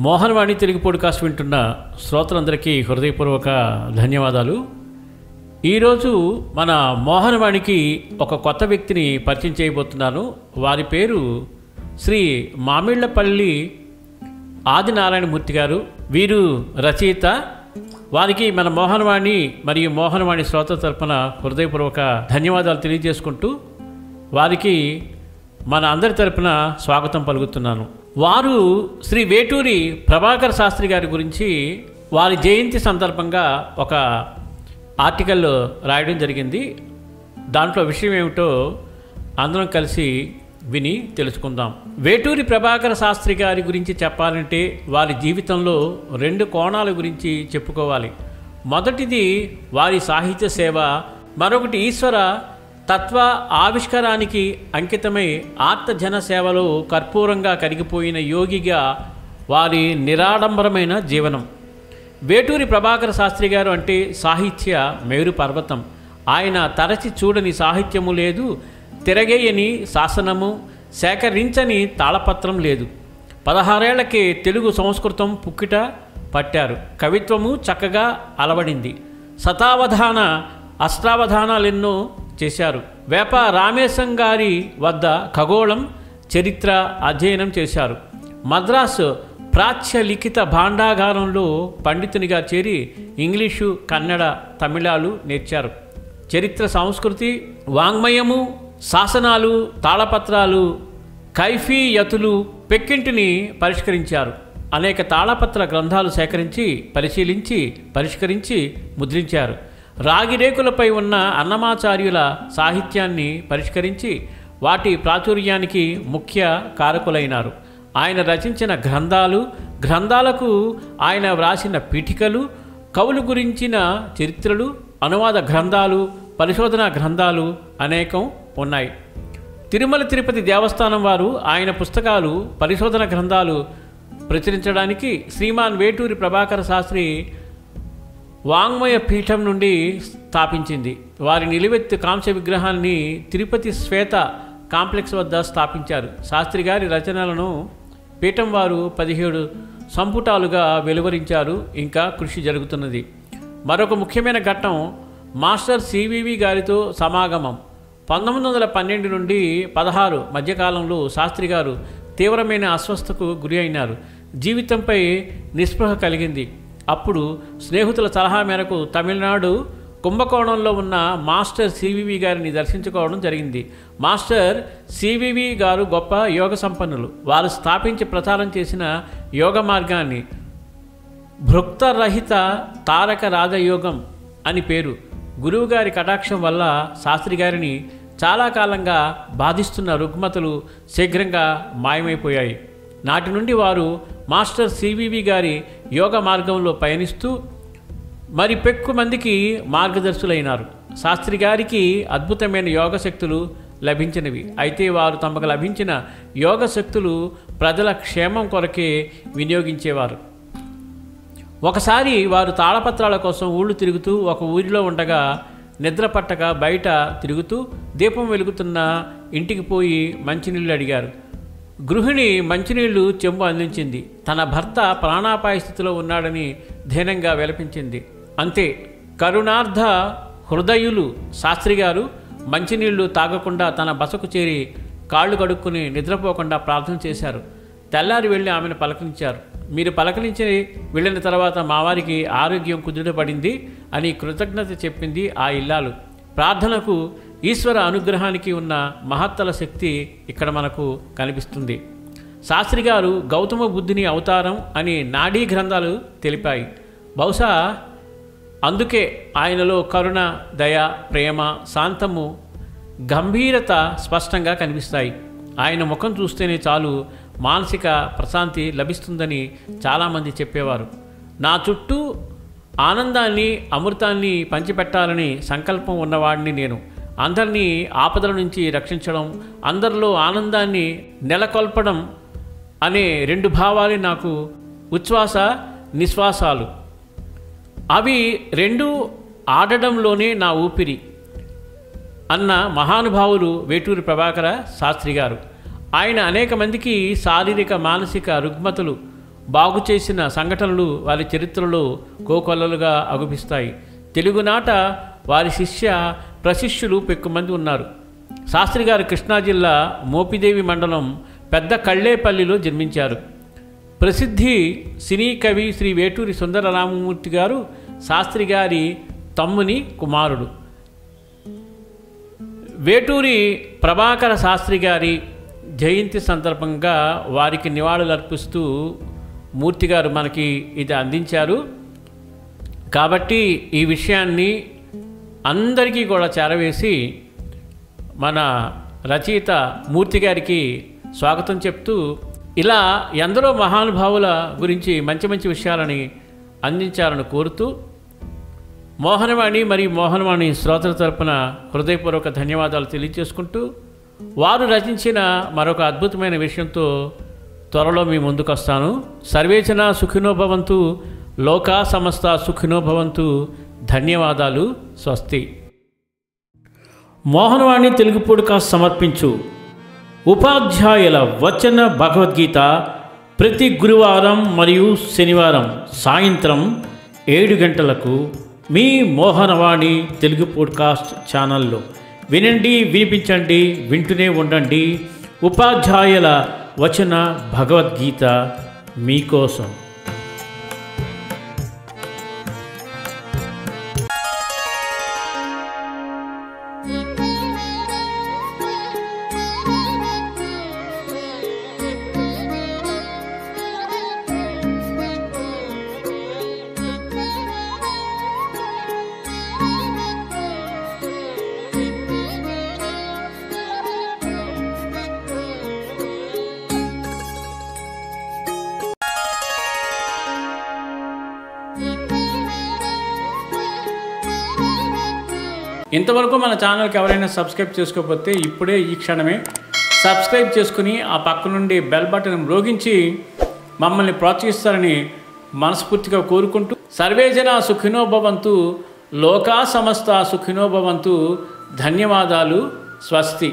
Mohanavani Telugu podcast వింటున్న శ్రోతలందరికీ హృదయపూర్వక ధన్యవాదాలు. ఈరోజు మన మోహనవాణికి ఒక కొత్త వ్యక్తిని పరిచయం చేయబోతున్నాను. వారి పేరు శ్రీ మామిళ్లపల్లి ఆదినారాయణమూర్తి గారు. వీరు రచయిత. వారికి మన మోహనవాణి మరియు మోహనవాణి శ్రోత తరపున హృదయపూర్వక ధన్యవాదాలు తెలియజేసుకుంటూ వారికి మన అందరి తరపున స్వాగతం పలుకుతున్నాను. వారు శ్రీ వేటూరి ప్రభాకర శాస్త్రి గారి గురించి వారి జయంతి సందర్భంగా ఒక ఆర్టికల్ రాయడం జరిగింది. దాంట్లో విషయం ఏమిటో అందరం కలిసి విని తెలుసుకుందాం. వేటూరి ప్రభాకర శాస్త్రి గారి గురించి చెప్పాలంటే వారి జీవితంలో 2 కోణాల గురించి చెప్పుకోవాలి. మొదటిది వారి సాహిత్య సేవ, మరొకటి ఈశ్వర తత్వ ఆవిష్కారానికి అంకితమై ఆర్తజన సేవలో కర్పూరంగా కరిగిపోయిన యోగిగా వారి నిరాడంబరమైన జీవనం. వేటూరి ప్రభాకర శాస్త్రి గారు అంటే సాహిత్య మేరు పర్వతం. ఆయన తరచి చూడని సాహిత్యము లేదు, తిరగేయని శాసనము, సేకరించని తాళపత్రం లేదు. 16 ఏళ్లకే తెలుగు సంస్కృతం పుక్కిట పట్టారు. కవిత్వము చక్కగా అలవడింది. శతావధాన అష్టావధానాలెన్నో చేశారు. వేప రామేశం గారి వద్ద ఖగోళం చరిత్ర అధ్యయనం చేశారు. మద్రాసు ప్రాచ్య లిఖిత భాండాగారంలో పండితునిగా చేరి ఇంగ్లీషు, కన్నడ, తమిళాలు నేర్చారు. చరిత్ర, సంస్కృతి, వాంగ్మయము, శాసనాలు, తాళపత్రాలు, కైఫీయతులు పెక్కింటిని పరిష్కరించారు. అనేక తాళపత్ర గ్రంథాలు సేకరించి పరిశీలించి పరిష్కరించి ముద్రించారు. రాగిరేకులపై ఉన్న అన్నమాచార్యుల సాహిత్యాన్ని పరిష్కరించి వాటి ప్రాచుర్యానికి ముఖ్య కారకులైనారు. ఆయన రచించిన గ్రంథాలకు ఆయన వ్రాసిన పీఠికలు, కవులు గురించిన చరిత్రలు, అనువాద గ్రంథాలు, పరిశోధనా గ్రంథాలు అనేకం ఉన్నాయి. తిరుమల తిరుపతి దేవస్థానం వారు ఆయన పుస్తకాలు, పరిశోధన గ్రంథాలు ప్రచురించడానికి శ్రీమాన్ వేటూరి ప్రభాకర శాస్త్రి వాంగ్మయ పీఠం నుండి స్థాపించింది. వారి నిలువెత్తు కాంస్య విగ్రహాన్ని తిరుపతి శ్వేత కాంప్లెక్స్ వద్ద స్థాపించారు. శాస్త్రి గారి రచనలను పీఠం వారు 17 సంపుటాలుగా వెలువరించారు. ఇంకా కృషి జరుగుతున్నది. మరొక ముఖ్యమైన ఘట్టం మాస్టర్ సివివి గారితో సమాగమం. 1912 నుండి 16 మధ్యకాలంలో శాస్త్రి గారు తీవ్రమైన అస్వస్థతకు గురి అయినారు. జీవితంపై నిస్పృహ కలిగింది. అప్పుడు స్నేహితుల సలహా మేరకు తమిళనాడు కుంభకోణంలో ఉన్న మాస్టర్ సివివి గారిని దర్శించుకోవడం జరిగింది. మాస్టర్ సివివి గారు గొప్ప యోగ సంపన్నులు. వారు స్థాపించి ప్రచారం చేసిన యోగ మార్గాన్ని భృక్తరహిత తారక రాజయోగం అని పేరు. గురువుగారి కటాక్షం వల్ల శాస్త్రి గారిని చాలా కాలంగా బాధిస్తున్న రుగ్మతలు శీఘ్రంగా మాయమైపోయాయి. నాటి నుండి వారు మాస్టర్ సివివి గారి యోగ మార్గంలో పయనిస్తూ మరి పెక్కు మందికి మార్గదర్శులైనారు. శాస్త్రి గారికి అద్భుతమైన యోగ శక్తులు లభించినవి. అయితే వారు తమకు లభించిన యోగ శక్తులు ప్రజల క్షేమం కొరకే వినియోగించేవారు. ఒకసారి వారు తాళపత్రాల కోసం ఊళ్ళు తిరుగుతూ ఒక ఊరిలో ఉండగా నిద్ర పట్టక బయట తిరుగుతూ దీపం వెలుగుతున్న ఇంటికి పోయి మంచినీళ్ళు అడిగారు. గృహిణి మంచినీళ్లు చెంబు అందించింది. తన భర్త ప్రాణాపాయ స్థితిలో ఉన్నాడని ధీనంగా విలపించింది. అంతే. కరుణార్థ హృదయులు శాస్త్రి గారు మంచినీళ్లు తాగకుండా తన బసకు చేరి కాళ్ళు కడుక్కుని నిద్రపోకుండా ప్రార్థన చేశారు. తెల్లారి వెళ్ళి ఆమెను పలకరించారు. మీరు పలకరించి వెళ్ళిన తర్వాత మా వారికి ఆరోగ్యం కుదుటపడింది అని కృతజ్ఞత చెప్పింది ఆ ఇల్లాలు. ప్రార్థనకు, ఈశ్వర అనుగ్రహానికి ఉన్న మహత్తర శక్తి ఇక్కడ మనకు కనిపిస్తుంది. శాస్త్రి గారు గౌతమ బుద్ధుని అవతారం అని నాడీ గ్రంథాలు తెలిపాయి. బహుశా అందుకే ఆయనలో కరుణ, దయ, ప్రేమ, శాంతము, గంభీరత స్పష్టంగా కనిపిస్తాయి. ఆయన ముఖం చూస్తేనే చాలు మానసిక ప్రశాంతి లభిస్తుందని చాలామంది చెప్పేవారు. నా చుట్టూ ఆనందాన్ని, అమృతాన్ని పంచిపెట్టాలని సంకల్పం ఉన్నవాడిని నేను. అందరినీ ఆపదల నుంచి రక్షించడం, అందరిలో ఆనందాన్ని నెలకొల్పడం అనే 2 భావాలే నాకు ఉచ్ఛ్వాస నిశ్వాసాలు. అవి 2 ఆడడంలోనే నా ఊపిరి అన్న మహానుభావులు వేటూరి ప్రభాకర శాస్త్రి గారు. ఆయన అనేక మందికి శారీరక మానసిక రుగ్మతలు బాగు చేసిన సంఘటనలు వారి చరిత్రలో కోకొల్లలుగా అగుపిస్తాయి. తెలుగునాట వారి శిష్య ప్రశిష్యులు పెక్కుమంది ఉన్నారు. శాస్త్రి గారు కృష్ణా జిల్లా మోపిదేవి మండలం పెద్ద కళ్ళేపల్లిలో జన్మించారు. ప్రసిద్ధి సినీ కవి శ్రీ వేటూరి సుందరరామమూర్తి గారు శాస్త్రి గారి తమ్ముని కుమారుడు. వేటూరి ప్రభాకర శాస్త్రి గారి జయంతి సందర్భంగా వారికి నివాళులర్పిస్తూ మూర్తి గారు మనకి ఇది అందించారు. కాబట్టి ఈ విషయాన్ని అందరికీ కూడా చేరవేసి మన రచయిత మూర్తి గారికి స్వాగతం చెప్తూ ఇలా ఎందరో మహానుభావుల గురించి మంచి మంచి విషయాలని అందించాలని కోరుతూ మోహనవాణి మరియు మోహనవాణి శ్రోతల తరపున హృదయపూర్వక ధన్యవాదాలు తెలియజేసుకుంటూ వారు రచించిన మరొక అద్భుతమైన విషయంతో త్వరలో మీ ముందుకు వస్తాను. సర్వేజన సుఖినో భవంతు, లోకా సమస్త సుఖినో భవంతు. ధన్యవాదాలు. స్వస్తి. మోహనవాణి తెలుగు పాడ్కాస్ట్ సమర్పించు ఉపాధ్యాయుల వచన భగవద్గీత ప్రతి గురువారం మరియు శనివారం సాయంత్రం 7 గంటలకు మీ మోహనవాణి తెలుగు పాడ్కాస్ట్ ఛానల్లో వినండి, వినిపించండి, వింటూనే ఉండండి. ఉపాధ్యాయుల వచన భగవద్గీత మీకోసం. ఇంతవరకు మన ఛానల్కి ఎవరైనా సబ్స్క్రైబ్ చేసుకోకపోతే ఇప్పుడే ఈ క్షణమే సబ్స్క్రైబ్ చేసుకుని ఆ పక్క నుండి బెల్ బటన్ మ్రోగించి మమ్మల్ని ప్రోత్సహిస్తారని మనస్ఫూర్తిగా కోరుకుంటూ సర్వేజన సుఖినో భవంతు, లోకా సమస్త సుఖినో భవంతు. ధన్యవాదాలు. స్వస్తి.